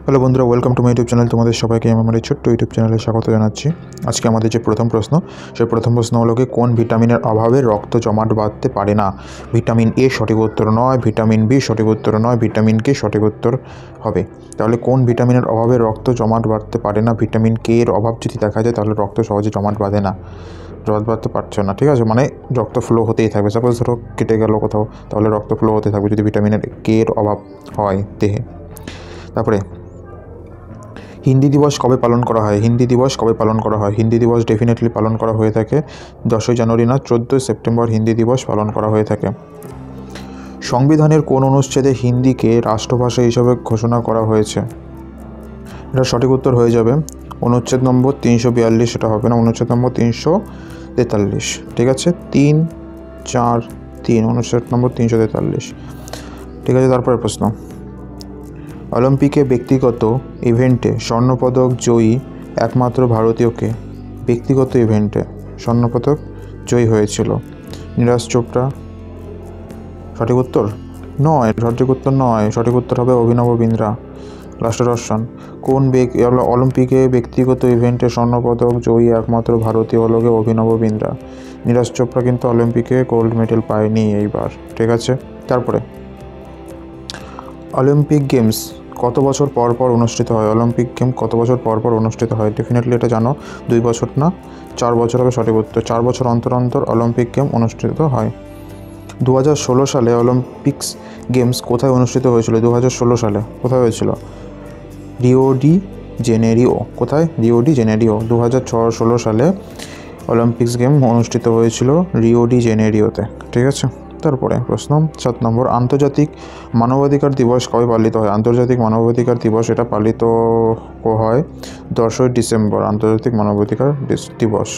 Hello বন্ধুরা, welcome to my YouTube channel. তোমাদের সবাইকে আমার এই ছোট্ট ইউটিউব চ্যানেলে স্বাগত জানাচ্ছি। আজকে আমাদের যে প্রথম প্রশ্ন, সেই প্রথম প্রশ্ন হলো কি, কোন ভিটামিনের অভাবে রক্ত জমাট বাঁধতে পারে না? ভিটামিন এ সঠিক উত্তর নয়, ভিটামিন বি সঠিক উত্তর নয়, ভিটামিন কে সঠিক উত্তর হবে। তাহলে কোন ভিটামিনের অভাবে রক্ত জমাট বাঁধতে পারে না? ভিটামিন কে এর অভাব যদি দেখা যায় তাহলে রক্ত সহজে জমাট বাঁধে না, জমাট বাঁধতে পারছে না। ঠিক আছে, মানে রক্ত ফ্লো হতেই থাকবে। সাপোজ ধরো কেটে গেল কোথাও, তাহলে রক্ত ফ্লো হতে থাকবে যদি ভিটামিনের কে এর অভাব হয় দেহে। তারপরে হিন্দি দিবস কবে পালন করা হয়? হিন্দি দিবস কবে পালন করা হয়? হিন্দি দিবস ডেফিনেটলি পালন করা হয়ে থাকে 10ই জানুয়ারি না, 14ই সেপ্টেম্বর হিন্দি দিবস পালন করা হয়ে থাকে। সংবিধানের কোন অনুচ্ছেদে হিন্দিকে রাষ্ট্রভাষা হিসেবে ঘোষণা করা হয়েছে? এটা সঠিক উত্তর হয়ে যাবে অনুচ্ছেদ নম্বর 342। সেটা হবে না, অনুচ্ছেদ নম্বর 343। ঠিক আছে, 343, অনুচ্ছেদ নম্বর 343। ঠিক আছে, তারপরে প্রশ্ন, অলিম্পিকে ব্যক্তিগত ইভেন্টে স্বর্ণপদক জয়ী একমাত্র ভারতীয়কে? ব্যক্তিগত ইভেন্টে স্বর্ণপদক জয়ী হয়েছিল নীরজ চোপড়া। সঠিক উত্তর নয়, সঠিক উত্তর নয়, সঠিক উত্তর হবে অভিনব বিন্দ্রা। লাস্টের অপশন, কোন অলিম্পিকে ব্যক্তিগত ইভেন্টে স্বর্ণপদক জয়ী একমাত্র ভারতীয় হলো অভিনব বিন্দ্রা। নীরজ চোপড়া কিন্তু অলিম্পিকে গোল্ড মেডেল পায়নি এইবার। ঠিক আছে, তারপরে অলিম্পিক গেমস কত বছর পর পর অনুষ্ঠিত হয়? অলিম্পিক গেম কত বছর পর পর অনুষ্ঠিত হয়? ডেফিনেটলি এটা জানো, 2 বছর না 4 বছর হবে সঠিক উত্তর। 4 বছর অন্তর অন্তর অলিম্পিক গেম অনুষ্ঠিত হয়। 2016 সালে অলিম্পিক্স গেমস কোথায় অনুষ্ঠিত হয়েছিল? 2016 সালে কোথায় হয়েছিল? Rio de Janeiro. কোথায়? Rio de Janeiro. 2016 সালে অলিম্পিক্স গেম অনুষ্ঠিত হয়েছিল রিও ডি জেনেরিওতে। ঠিক আছে, তারপরে প্রশ্ন 7 নম্বর, আন্তর্জাতিক মানবাধিকার দিবস কবে পালিত হয়? আন্তর্জাতিক মানবাধিকার দিবস এটা পালিত হয় 10ই ডিসেম্বর, আন্তর্জাতিক মানবাধিকার দিবস।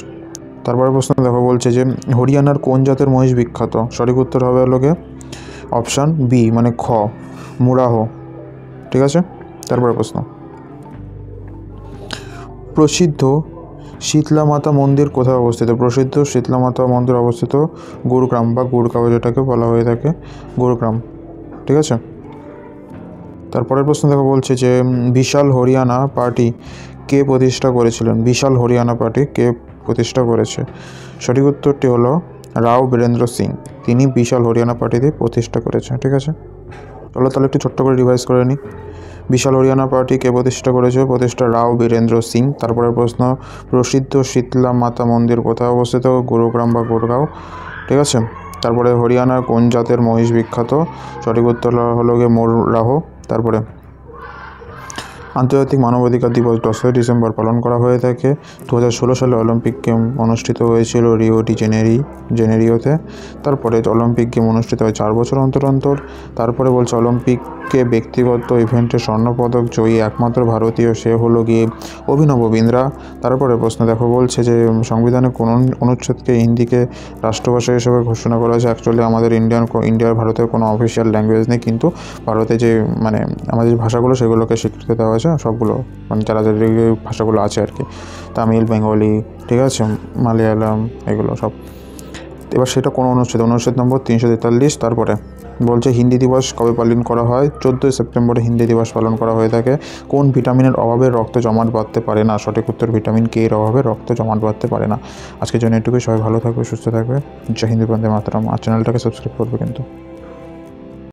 তারপরে প্রশ্ন দেখো, বলছে যে হরিয়ানার কোন জাতের মহিষ বিখ্যাত? সঠিক উত্তর হবে লোকে অপশান বি, মানে খ, মুরাহ। ঠিক আছে, তারপরে প্রশ্ন, প্রসিদ্ধ শীতলা মাতা মন্দির কোথায় অবস্থিত? প্রসিদ্ধ শীতলা মাতা মন্দির অবস্থিত গুরুগ্রাম বা গুরগাঁও, যেটাকে বলা হয়ে থাকে গুরুগ্রাম। ঠিক আছে, তারপরের প্রশ্ন দেখো, বলছে যে বিশাল হরিয়ানা পার্টি কে প্রতিষ্ঠা করেছিলেন? বিশাল হরিয়ানা পার্টি কে প্রতিষ্ঠা করেছে? সঠিক উত্তরটি হলো রাও বীরেন্দ্র সিং, তিনি বিশাল হরিয়ানা পার্টিতে প্রতিষ্ঠা করেছে। ঠিক আছে, চলো তাহলে একটু ছোট্ট করে রিভাইজ করে নিই। বিশাল হরিয়ানা পার্টি কে প্রতিষ্ঠা করেছে? প্রতিষ্ঠা রাও বীরেন্দ্র সিং। তারপরে প্রশ্ন, প্রসিদ্ধ শীতলা মাতা মন্দির কোথায় অবস্থিত? গুরুগ্রাম বা গুরগাঁও। ঠিক আছে, তারপরে হরিয়ানার কোন জাতের মহিষ বিখ্যাত? সঠিক উত্তর হলো গিয়ে মুরাহ। তারপরে আন্তর্জাতিক মানবাধিকার দিবস 10ই ডিসেম্বর পালন করা হয়ে থাকে। 2016 সালে অলিম্পিক গেম অনুষ্ঠিত হয়েছিল রিও ডি জেনেরিওতে। তারপরে অলিম্পিক গেম অনুষ্ঠিত হয় 4 বছর অন্তর অন্তর। তারপরে বলছে অলিম্পিকে ব্যক্তিগত ইভেন্টে স্বর্ণপদক জয়ী একমাত্র ভারতীয়, সে হলো গিয়ে অভিনব বিন্দ্রা। তারপরে প্রশ্ন দেখো, বলছে যে সংবিধানে কোন অনুচ্ছেদকে হিন্দিকে রাষ্ট্রভাষা হিসেবে ঘোষণা করা হয়েছে? অ্যাকচুয়ালি আমাদের ইন্ডিয়ার ভারতের কোনো অফিসিয়াল ল্যাঙ্গুয়েজ নেই, কিন্তু ভারতে যে মানে আমাদের যে ভাষাগুলো সেগুলোকে স্বীকৃতি দেওয়া হয়েছে সবগুলো, মানে যারা যে ভাষাগুলো আছে আর কি, তামিল, বেঙ্গলি, ঠিক আছে, মালয়ালম, এগুলো সব। এবার সেটা কোনো অনুচ্ছেদ নম্বর 343। তারপরে বলছে হিন্দি দিবস কবে পালন করা হয়? 14ই সেপ্টেম্বরে হিন্দি দিবস পালন করা হয়ে থাকে। কোন ভিটামিনের অভাবে রক্ত জমাট বাঁধতে পারে না? সঠিক উত্তর ভিটামিন কে এর অভাবে রক্ত জমাট বাঁধতে পারে না। আজকের জন্য এটুকুই, সবাই ভালো থাকবে, সুস্থ থাকবে। জয় হিন্দ, বন্দে মাতরম। আর চ্যানেলটাকে সাবস্ক্রাইব করবে কিন্তু।